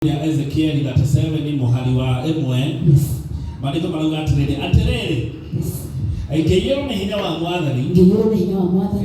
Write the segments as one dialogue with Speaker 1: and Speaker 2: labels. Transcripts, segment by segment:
Speaker 1: ya Ezekiel gatasema ni muhari wa emwe maandiko marauga atiriri aikeyero ni hinya wa mwathani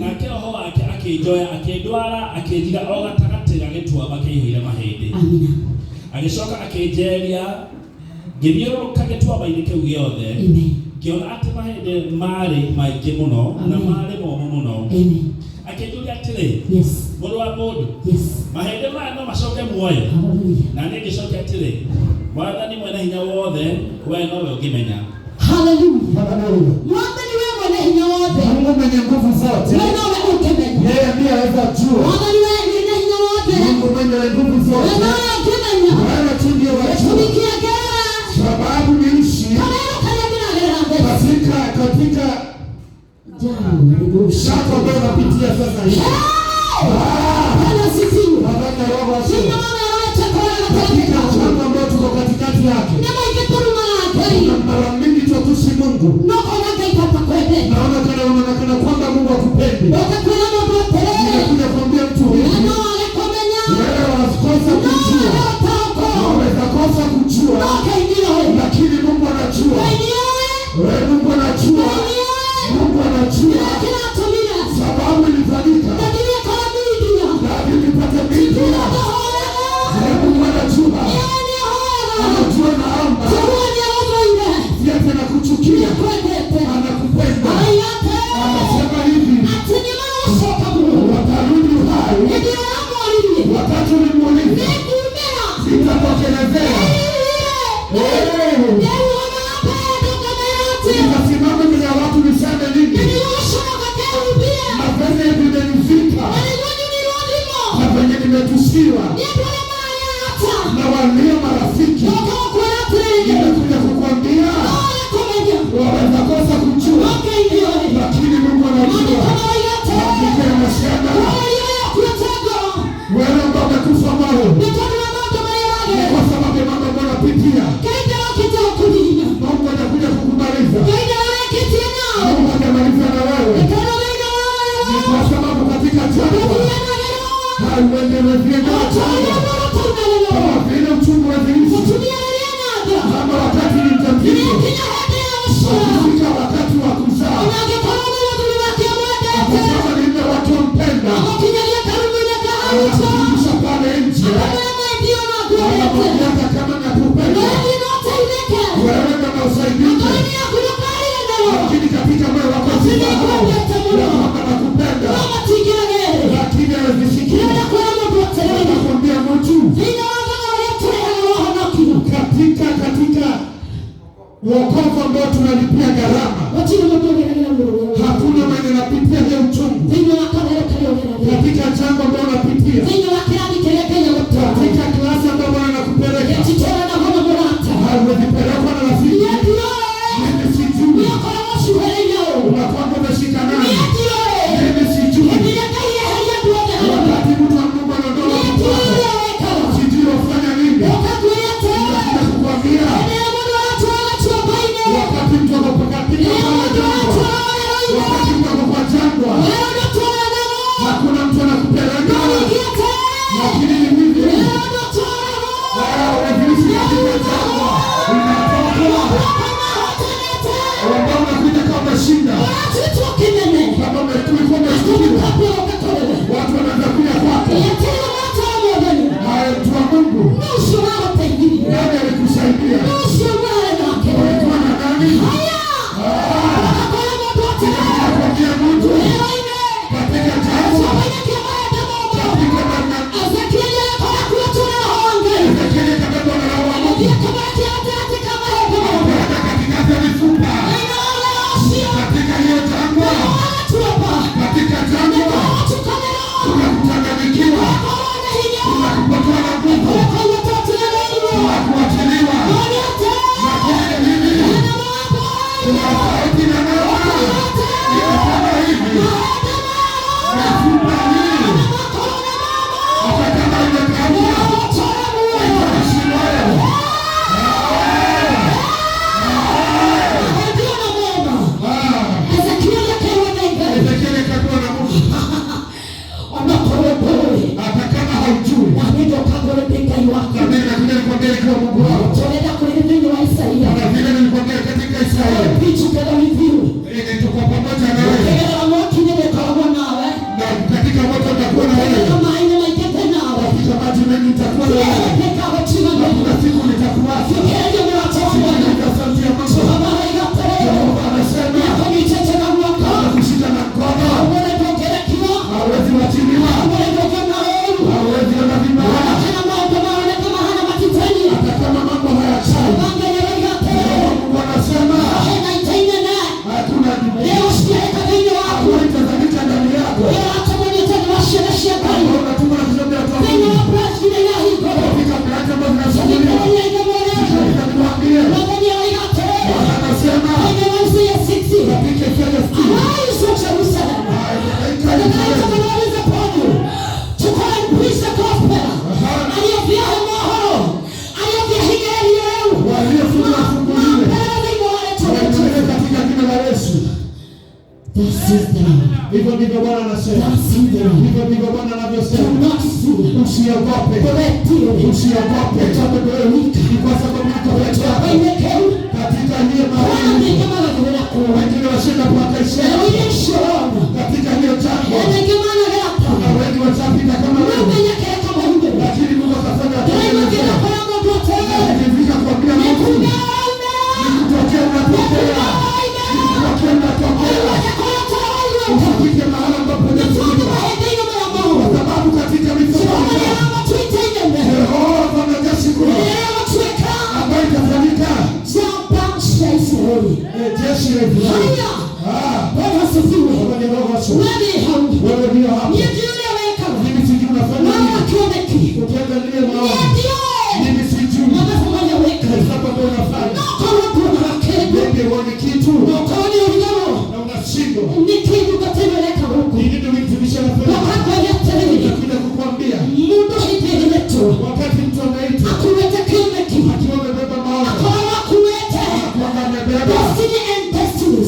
Speaker 1: na kiroho wake akijoya akindwara akijiga o gatagati gagitua bakihire mahindi amina agicoka akijeria githiuruka gitua baini kiu giothe amen kiona ati mahindi mari maingi muno na mari momo muno amen akijuria atiri mundu wa mundu mahindi maya no macoke muoyo na ni gicoke atiri mwathani mwene hinya wothe we nowe ungimenya
Speaker 2: haleluya mwathani we mwene hinya wothe
Speaker 3: Mungu mwenye nguvu zote
Speaker 2: we nowe ungimenya
Speaker 3: yeye ndiye aweza jua
Speaker 2: mwathani we mwene hinya wothe
Speaker 3: Mungu mwenye nguvu zote
Speaker 2: we nowe ungimenya
Speaker 3: wewe tu ndiye wajua
Speaker 2: tumikiagera
Speaker 3: sababu niishi katika jambo shaka ambayo napitia sasa hivi jambo ambayo tuko katikati yake mara mingi tukusi Mungu naona kana unaonekana kwamba Mungu akupendi ninakuja kuambia mtu huyu wewe wakosa kujua waweza kosa kujua lakini Mungu anajua wewe Mungu anajua Mungu anajua sababu ilifanyika na nilipata bidii Mungu anajua anajua naomba yeye anakuchukia anakupenda anasema hivi watarudi hai wakati ulimuuliza sitapokelezea nikasimama mbele ya watu niseme nini na venye vimenifika na venye nimetusiwa na walio marafiki nimekuja kukwambia waweza kosa kujua lakini Mungu anajua hakika ya mashaka wewe ambao umekufa moyo ni kwa sababu ya mambo ambayo unapitia Mungu anakuja kukubaliza Mungu anamaliza na wewe ni kwa sababu katika jambo hauendelezia kama vile uchungu wa zilishi kama wakati ni mjamzito ukifika wakati wa kuzaa kama ni mle watu mpenda anakurudisha pale nje anamwambia kama nakupenda wewe kama usaidike lakini katika moyo wako sisahau ya kwamba nakupenda lakini anazisikia anakuambia mtu katika wokovu ambao tunalipia gharama hakuna mwenye anapitia hiyo uchungu katika jambo ambao unapitia katika klasi ambao Bwana anakupeleka hauwezi pelekwa na rafiki mimi sijui unakwamba umeshika nani mimi sijui wakati mtu wa Mungu anaondoa kukwako sijui wafanya nini ninakuja kukwambia wakati mtu anapokatika pale jambo Israeli kwa Mungu wao.
Speaker 2: Tunaenda kulingana na Isaia.
Speaker 3: Na vile nilikwambia katika Isaia.
Speaker 2: Pichu kada review.
Speaker 3: Tuko pamoja na wewe.
Speaker 2: Kila moto nimekuwa nawe.
Speaker 3: Na katika moto nitakuwa na wewe.
Speaker 2: Kama aina maikete nawe.
Speaker 3: Katika maji mengi nitakuwa na wewe. Na kuna siku nitakuwa.
Speaker 2: Kile mnatoa.
Speaker 3: Asante ya Mungu.
Speaker 2: Baba Jehova
Speaker 3: anasema.
Speaker 2: Nichete na mwaka.
Speaker 3: Kushika na mkono. Hawezi wachiliwa. Hawezi ona vibaya. Hata kama mambo hayachai. Mungu anasema hatuna hautazalika ndani yako. Unatuma na kutembea kwa Mungu. Katika mlango ambao zinasumuliwa. Nikwambie. Bwana anasema katika Efeso 6. Hivyo ndivyo Bwana anasema. Hivyo ndivyo Bwana anavyosema. Usiogope. Usiogope. Ni kwa sababu niko peke yako. Katika hiyo mahali. Wengine washinda mpaka Ishara. Katika hiyo jambo. Kuna wengi watapita kama wewe. Lakini Mungu akafanya atengeneze. Akifika kwa kila mtu. Nikutokea unatokea. Nikutokea unatokea. Ufike mahali ambapo unafika. Kwa sababu katika mifumo Jehova amejeshi kuu ambayo itafanyika jeshi la Israeli. Wewe ndio hapo. Mimi sijui unafanya nini. Ukiangalia maombi. Mimi sijui. Sababu unafanya. Ndio uone kitu. Na unashindwa. Nini ndio mtumisha anafanya? Nakuja kukuambia. Wakati mtu anaita. Akiwa amebeba maono. Anakuanga amebeba.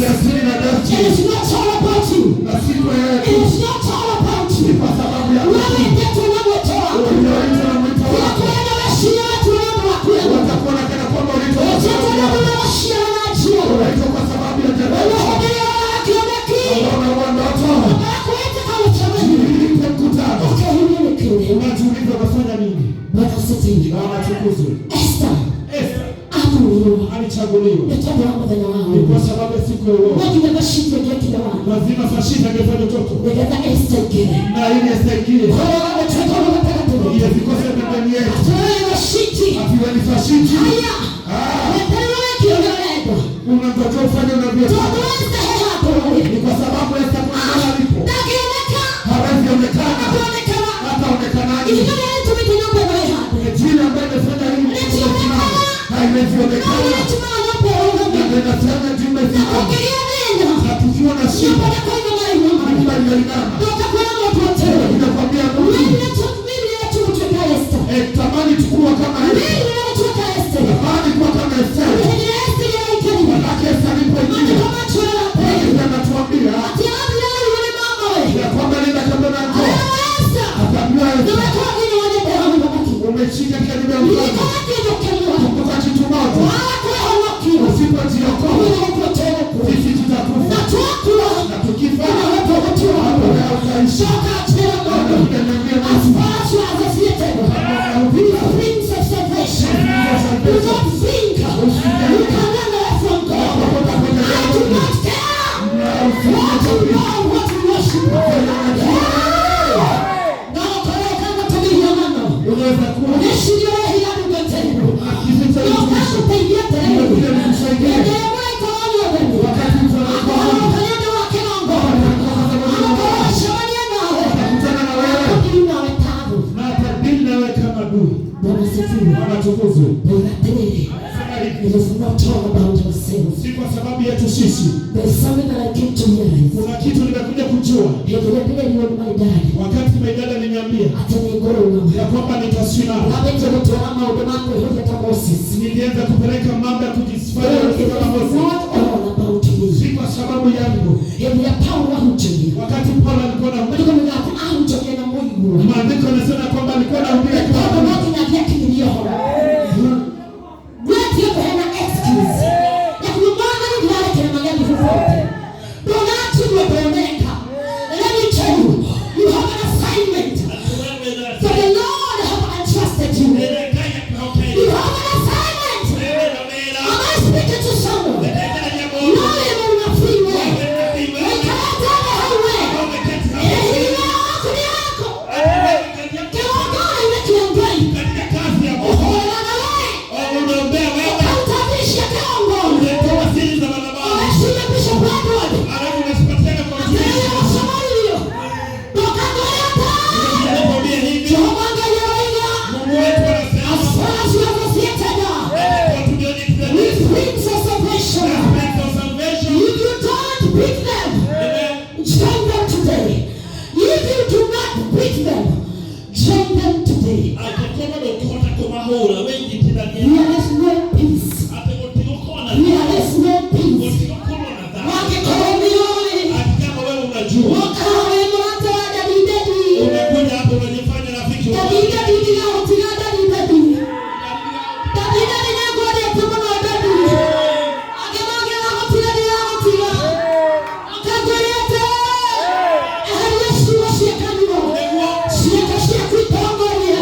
Speaker 3: Destiny na destiny.
Speaker 2: It is not all about you.
Speaker 3: Na siku yeye.
Speaker 2: It is not all about you.
Speaker 3: Kwa sababu ya
Speaker 2: wewe ndio unamtoa.
Speaker 3: Unaita na mwito wako. Watakuona kana kwamba unaitwa kwa sababu ya unaitwa kwa sababu ya jambo. Unaona ndoto. Nipe mkutano. Unajiuliza unafanya nini? Bwana tukuzwe. Esther alichaguliwa. Ni kwa sababu ya siku ya uovu. Lazima fashinda angefanya toto. Na ili Esther ile vikose ndani yetu. Akiwa ni fashiti. Unataka ufanye unavyotaka. Ni kwa sababu Esther kuna alipo. Hawezi onekana. Hata onekanaje. Jina ambaye amefanya hivi. Haiwezi onekana. Na tunasema jumbe ziko. Na tukiwa na shida. Mungu anainama. Ninakwambia Mungu. Tamani tukua kama Esther. Tamani kuwa kama Esther. Manake Esther alipoingia. Mungu anatuambia. Ya kwamba nenda kama na ndoa. Akamwambia umeshika kile ya mkono. Kumbuka kitu moja. Usipojiokoa. Sisi tutakufa. Na tukifa. Utaisha. Si kwa sababu yetu sisi. Kuna kitu nimekuja kujua. Wakati maidada aliniambia ya kwamba nitasimama. Nilianza kupeleka mambo ya kujisifia kama Moses. Si kwa sababu yangu. Wakati Paulo alikuwa na maandiko yanasema kwamba alikuwa anahubiri
Speaker 1: ndani
Speaker 2: There
Speaker 1: yako.
Speaker 2: is no peace.
Speaker 1: Hata utikokona.
Speaker 2: There is no peace.
Speaker 1: Utikokona na dhambi.
Speaker 2: Wakikolonioni.
Speaker 1: Hata kama wewe unajua.
Speaker 2: Wakawe mwanata wa dadidadi.
Speaker 1: Unakuja hapo unajifanya rafiki wa
Speaker 2: Dadidadi nila utiga dadidadi. Dadidadi nyegodi ya tumono wa dadi. Agemage wa utiga nila utiga. Akagwelete. Yesu wa shiakaniwa. Shiakashia kuitongoria.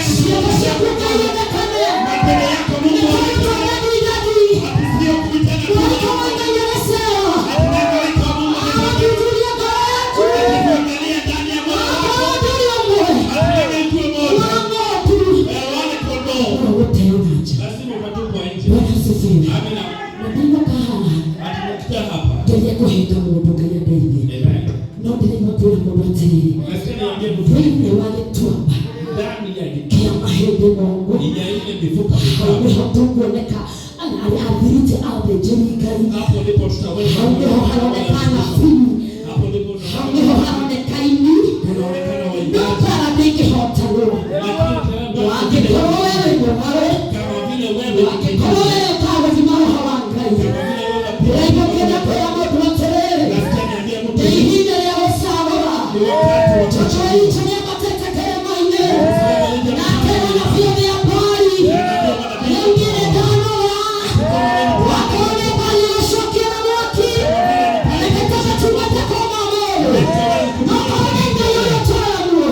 Speaker 2: Shiakashia kukaiyonekane.
Speaker 1: matendo yako Mungu
Speaker 2: Nikoito dadidadi.
Speaker 1: sio kuitana tu.
Speaker 2: Wakamanga yeleseo.
Speaker 1: Malaika wa Mungu
Speaker 2: Awajulia gara yetu.
Speaker 1: anakuangalia ndani ya moyo wako.
Speaker 2: Awajulia mwe.
Speaker 1: Hata ikuwe moja.
Speaker 2: Wango tu.
Speaker 1: Wale kondoo.
Speaker 2: Wote unaja.
Speaker 1: Lazima ukatupwa nje.
Speaker 2: Bwana sifiwe.
Speaker 1: Amina.
Speaker 2: Nadima kahala.
Speaker 1: Hatunakuja hapa.
Speaker 2: Ngeria kuhenda mundu Ngai andeithie.
Speaker 1: Amen.
Speaker 2: No ndirima kwira mundu atiriri.
Speaker 1: Nasikia niambie mtu
Speaker 2: Thĩinĩ wa gĩtuamba
Speaker 1: ndani ya
Speaker 2: kĩa mahĩndĩ mongo
Speaker 1: ya ile mifupa
Speaker 2: hau
Speaker 1: mikavu.
Speaker 2: nĩho tũkuoneka athiriti a ũthĩnjĩri Ngai.
Speaker 1: Hapo ndipo tutaweza
Speaker 2: Hau nĩho haronekana biũ.
Speaker 1: hapo ndipo
Speaker 2: Hau nĩho haroneka ini.
Speaker 1: tunaonekana
Speaker 2: No
Speaker 1: waimbaji.
Speaker 2: bara ndĩngĩhotanwo. Angĩkorwo wewe mũmarũ,
Speaker 1: Kama vile wewe
Speaker 2: angĩkorwo wewe ũtagũthima roho wa Ngai. Ndĩraigua ngĩenda kwĩra mũndũ atĩrĩrĩ,
Speaker 1: nasikia niambie mtu
Speaker 2: nĩ ihinda rĩa gũcagũra.
Speaker 1: ni wakati wa
Speaker 2: Mtoto witũ nĩamatete kĩrĩma-inĩ, nake wanabii nĩ ambari. Rĩu ngĩrĩ ndanũra, wakorwo nĩ mbari gũcokia na mwaki, reke tũgatungate kũma mũndũ. No korwo nĩ Ngai ũrĩa ũtũramuo,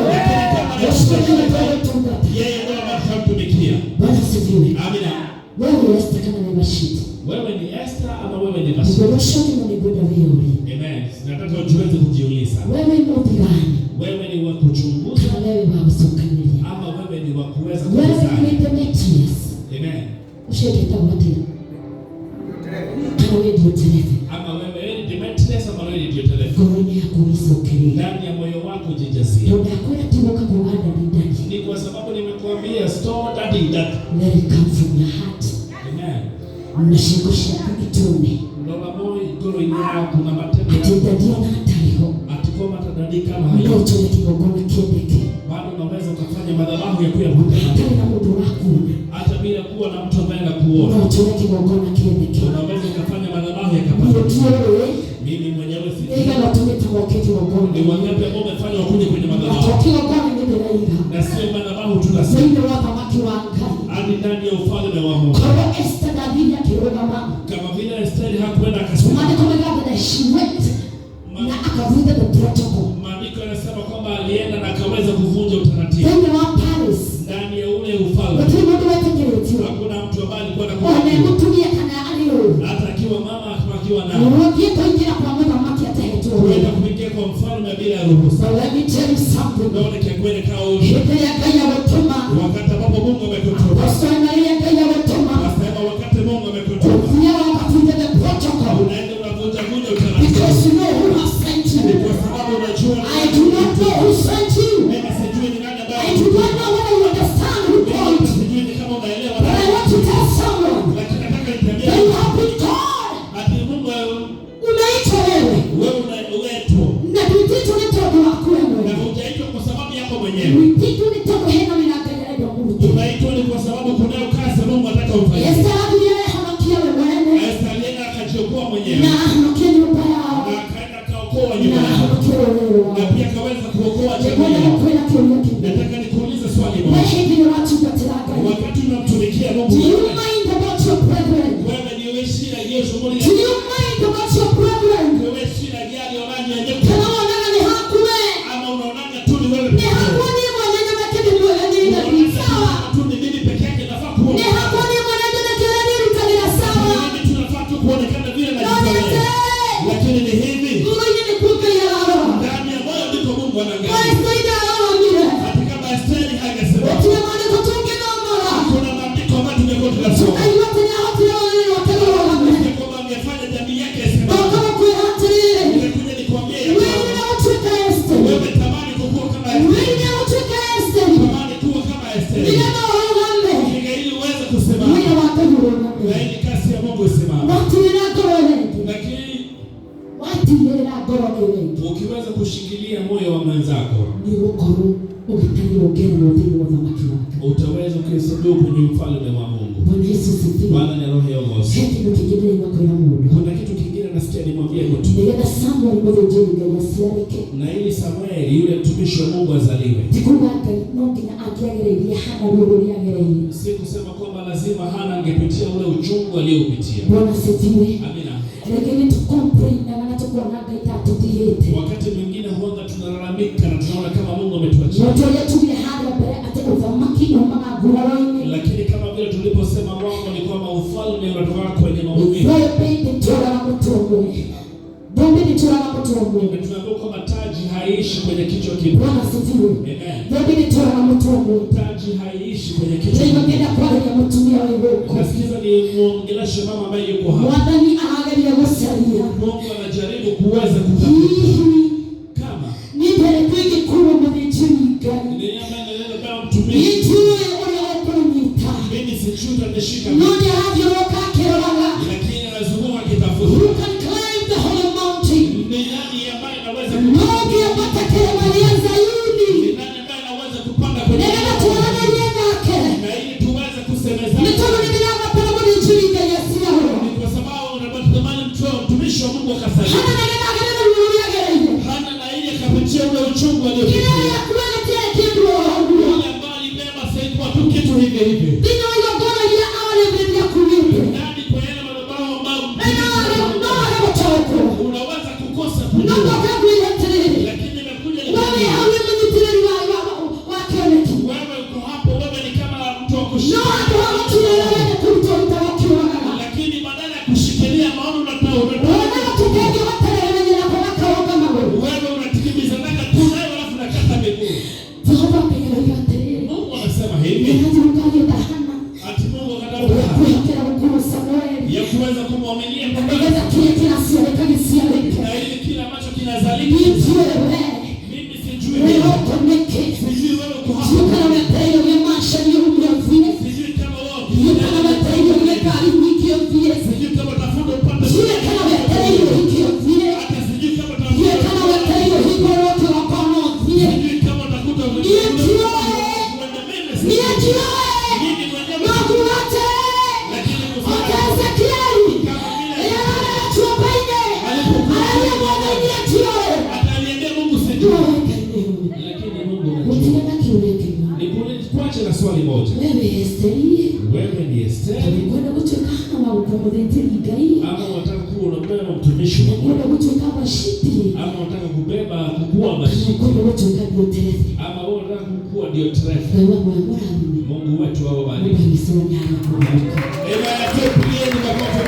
Speaker 2: ũcio nĩwe tũgũtungata.
Speaker 1: yeye ndio anatumikia.
Speaker 2: Bwana asifiwe.
Speaker 1: Amina.
Speaker 2: Wewe Esther kana nĩ Rashidi.
Speaker 1: Wewe ni Esther ama wewe ni
Speaker 2: Ndio
Speaker 1: Rashid?
Speaker 2: Rashidi na nĩngwenda wĩyũrie.
Speaker 1: Amen. Nataka ujiweze kujiuliza.
Speaker 2: Wewe ni mũthigani
Speaker 1: Wewe ni wa kuchunguza
Speaker 2: kana wewe wa gũcokanĩrĩria.
Speaker 1: ama wewe ni wa kuweza
Speaker 2: Wewe ni
Speaker 1: kukusanya?
Speaker 2: Demetrius.
Speaker 1: Amen.
Speaker 2: Usheketa watira. Kana wewe ndio Terefe.
Speaker 1: Ama wewe ni Demetrius ama wewe ndio Terefe.
Speaker 2: Ngoro-inĩ yaku ĩcokerere.
Speaker 1: Ndani ya moyo wako jijazie.
Speaker 2: Ndakwĩra ti gũka kuuga ndari.
Speaker 1: Ni kwa sababu nimekuambia store that in that.
Speaker 2: Let it come from your heart.
Speaker 1: Amen.
Speaker 2: Na ciĩko ciaku itũne.
Speaker 1: Ndola moyo ngoro yako na matendo
Speaker 2: Atĩ
Speaker 1: yako.
Speaker 2: ndathia na atariho.
Speaker 1: Atikoma tadadika kama
Speaker 2: No
Speaker 1: hiyo.
Speaker 2: ũtũre kĩgongona kĩendeke.
Speaker 1: Bado unaweza ukafanya madhabahu ya kuyavuta
Speaker 2: Hatarĩ na mũndũ ũrakuona.
Speaker 1: hata bila kuwa na mtu ambaye
Speaker 2: No
Speaker 1: anakuona.
Speaker 2: ũtũre kĩgongona kĩendeke.
Speaker 1: Unaweza ukafanya madhabahu ya
Speaker 2: Niĩ
Speaker 1: kapati.
Speaker 2: ndiũĩ.
Speaker 1: Mimi mwenyewe si.
Speaker 2: Nĩigana ũtũmĩte moke kĩgongona.
Speaker 1: Ni wangapi ambao wamefanya wakuje kwenye
Speaker 2: Na
Speaker 1: madhabahu?
Speaker 2: to kĩgongona nĩ ndĩraiga.
Speaker 1: Na sio madhabahu tunasema.
Speaker 2: Thĩinĩ wa thamaki wa Ngai.
Speaker 1: Hadi ndani ya ufalme wa Mungu.
Speaker 2: Korwo Esther ndathire akĩrũgama.
Speaker 1: Kama vile Esteri hakuenda akasema.
Speaker 2: Maandiko megaga that she went na akavunja the protocol.
Speaker 1: Maandiko yanasema kwamba alienda na akaweza kuvunja utaratibu.
Speaker 2: Thĩinĩ wa Paris.
Speaker 1: Ndani ya ule ufalme.
Speaker 2: Gũtirĩ mũndũ wetĩkĩrĩtio.
Speaker 1: Hakuna mtu ambaye alikuwa
Speaker 2: Ona
Speaker 1: anakuja.
Speaker 2: mũtumia kana arĩ ũũ.
Speaker 1: Hata akiwa mama akiwa na.
Speaker 2: Ũgĩthiĩ kũingĩra kwa mũthamaki atahetwo
Speaker 1: Kuenda
Speaker 2: wĩra.
Speaker 1: kuingia kwa mfalme bila ruhusa.
Speaker 2: But let me tell you something.
Speaker 1: Naona kikweli kao.
Speaker 2: Hĩndĩ ĩrĩa Ngai agũtũma.
Speaker 1: Wakati ambapo Mungu amekutuma.
Speaker 2: Apostle rĩrĩa Ngai agũtũma.
Speaker 1: Nasema wakati Mungu amekutuma.
Speaker 2: Ũthiaga ũkavunja the protocol.
Speaker 1: Unaenda unavunja utaratibu.
Speaker 2: Because you know who has sent
Speaker 1: Ni
Speaker 2: you.
Speaker 1: kwa sababu unajua.
Speaker 2: I do not know who sent you.
Speaker 1: Mimi sijui ni nani ambaye.
Speaker 2: I do not know whether you understand who called you.
Speaker 1: Sijui ni kama unaelewa.
Speaker 2: But I want to tell someone
Speaker 1: Lakini nataka
Speaker 2: that
Speaker 1: nikwambie.
Speaker 2: you have been called.
Speaker 1: Ati Mungu
Speaker 2: Unaitwa wewe.
Speaker 1: wewe unaitwa.
Speaker 2: Na ndwĩtĩtwo nĩ tondũ waku we
Speaker 1: Na
Speaker 2: mwene.
Speaker 1: hujaitwa kwa sababu yako mwenyewe.
Speaker 2: Wĩtĩtwo nĩ tondũ hena wĩra Ngai arenda ũkũrute.
Speaker 1: Unaitwa ni kwa sababu kunayo kazi Mungu anataka ufanye.
Speaker 2: Esther athire ehonokia we mwene.
Speaker 1: Esther alienda akajiokoa mwenyewe.
Speaker 2: Na ahonokie nyũmba yao.
Speaker 1: Na akaenda akaokoa
Speaker 2: Na
Speaker 1: nyumba yake.
Speaker 2: ahonokie rũrĩrĩ
Speaker 1: Na
Speaker 2: wao.
Speaker 1: pia akaweza kuokoa jamii
Speaker 2: Nĩngwenda
Speaker 1: yao.
Speaker 2: gũkwĩra kĩũria kĩmwe.
Speaker 1: Nataka nikuulize swali
Speaker 2: We
Speaker 1: moja.
Speaker 2: hĩndĩ ĩrĩa ũratungatĩra Ngai.
Speaker 1: Wakati unamtumikia
Speaker 2: Do
Speaker 1: Mungu,
Speaker 2: you mind about your brethren?
Speaker 1: wewe ni wewe shida hiyo shughuli
Speaker 2: Do you mind about your brethren?
Speaker 1: wewe shida gani wanani yenyewe
Speaker 2: Kana wonaga nĩ hakuwe.
Speaker 1: ama unaonaga tu ni wewe
Speaker 2: Nĩ
Speaker 1: pekee
Speaker 2: hakuo niĩ mwene nyonekete nĩũrĩa nĩ sawa.
Speaker 1: tu ni mimi peke yake nafaa kuona.
Speaker 2: Nĩ hakuo niĩ mwene nyonekete nĩrutagĩra sawa.
Speaker 1: Mimi tunafaa tu kuonekana vile na
Speaker 2: No nĩ atĩ.
Speaker 1: lakini ni hivi
Speaker 2: Ngoro-inĩ nĩkuo Ngai ararora.
Speaker 1: ndani ya moyo ndiko Mungu
Speaker 2: No
Speaker 1: anaangalia.
Speaker 2: Esther ndararorire.
Speaker 1: Hata kama Esteri hangesema
Speaker 2: Gũtirĩ maandĩko tũngĩthomora.
Speaker 1: kuna maandiko ambayo tumekuwa tunasoma
Speaker 2: Ngai wothe nĩahotire rũrĩrĩ rwake rũrũgame.
Speaker 1: ni kwamba angefanya jamii yake isimame.
Speaker 2: Ndoka gũkwĩra atĩrĩrĩ.
Speaker 1: Nimekuja nikwambie ya
Speaker 2: Wewe
Speaker 1: kwamba
Speaker 2: nĩũgũtuĩka Esther.
Speaker 1: wewe tamani kukua kama
Speaker 2: Wewe
Speaker 1: Esteri.
Speaker 2: nĩũgũtuĩka Esther.
Speaker 1: Tamani kuwa kama Esteri.
Speaker 2: Nĩgetha ũrũgame.
Speaker 1: Ili uweze kusimama.
Speaker 2: Wĩra wa Ngai
Speaker 1: Na
Speaker 2: ũrũgame.
Speaker 1: hii ni kazi ya Mungu isimame.
Speaker 2: Watigĩrĩra ngoro rĩngĩ.
Speaker 1: Lakini
Speaker 2: Watigĩrĩra ngoro rĩngĩ.
Speaker 1: ukiweza kushikilia moyo wa mwenzako,
Speaker 2: Nĩgũkorwo ũgĩtarĩrwo ngerenwa thĩinĩ wa ũthamaki wake.
Speaker 1: utaweza ufunguo kwenye ufalme wa Mungu.
Speaker 2: Bwana Yesu asifiwe.
Speaker 1: Bwana ni roho ya Mungu.
Speaker 2: Kitu kingine ni kwa Mungu.
Speaker 1: Kuna kitu kingine nasikia nimwambie mtu.
Speaker 2: Ndio Samuel mmoja jenga yasiareke.
Speaker 1: Na ili Samuel yule mtumishi wa Mungu azaliwe.
Speaker 2: Tikuwa Mungu na akiagerelia Hana roho yagerelia.
Speaker 1: Si kusema kwamba lazima Hana angepitia ule uchungu aliopitia.
Speaker 2: Bwana asifiwe.
Speaker 1: Amina.
Speaker 2: Lakini tukomplain na tunakuwa na gaita tutiyete.
Speaker 1: Wakati mwingine huanga tunalalamika na tunaona kama Mungu ametuachia.
Speaker 2: Wote yetu ni hali mbele ate uthamaki umama guraini.
Speaker 1: Lakini kama vile tuliposema wao ni kwamba ufalme unatoka kwenye maumivu.
Speaker 2: Wewe pende tora na kutomo. Bombe ni tora na kutomo.
Speaker 1: Tunaambiwa kwamba taji haishi kwenye kichwa kimoja.
Speaker 2: Bwana asifiwe.
Speaker 1: Amen.
Speaker 2: Bombe ni tora na kutomo.
Speaker 1: Taji haishi kwenye kichwa.
Speaker 2: Ndio ngenda kwa ya mtumia wewe.
Speaker 1: Nasikiza ni muongeleshe mama ambaye yuko hapa.
Speaker 2: Mwadhani anaangalia masalia.
Speaker 1: Mungu anajaribu kuweza kutafuta. Kama
Speaker 2: ni pele kwingi kuwa mwenjika.
Speaker 1: ni ambaye ndio kama mtumishi.
Speaker 2: Nitue ule oponita.
Speaker 1: Mimi sichuta nishika.
Speaker 2: Ndio hapo wakake wala.
Speaker 1: Lakini anazunguka kitafuta.
Speaker 2: You can climb the whole mountain.
Speaker 1: Ni nani ambaye anaweza
Speaker 2: Mungu yapata kile malia Zayuni.
Speaker 1: Ni nani ambaye anaweza kupanda kwenye
Speaker 2: Nenda tuone yeye yake.
Speaker 1: na ili tuweze kusemezana.
Speaker 2: Nitono nilianga pale mwenye chini ya siao.
Speaker 1: Ni kwa sababu unatamani mtumishi wa Mungu akasaidie.
Speaker 2: Hana nenda kile mwenye yake.
Speaker 1: Hana na ile kapitia ule uchungu aliopitia.
Speaker 2: Ile ya kuletea kitu.
Speaker 1: Yule ambaye alibeba sasa kwa tu kitu hivi hivi.
Speaker 2: Ndio ile bora ya awali ya kulipa.
Speaker 1: Ndani kwa yale madhabahu ambayo unaweza kukosa kujua. Lakini nimekuja wewe uko hapo, wewe ni kama mtu wa kushika. Lakini badala ya kushikilia maono wewe unatikimiza naka tu nayo alafu nakata miguu. Mungu anasema hivi. Ati Mungu akataka ya kuweza kumwaminia na ili kila ambacho kinazalika. Mimi sijui wewe uko hapo. Sijui kama wewe sijui kama tafuta upande. Hata sijui kama tafuta. Sijui kama utakuta Nikuache na swali moja. Wewe ni Esther. Ama unataka kuwa unabeba mtumishi wa Mungu? Ama unataka kubeba kukua mashi? Ama wewe unataka kukua Diotrephes? Mungu wetu awabariki. Amen.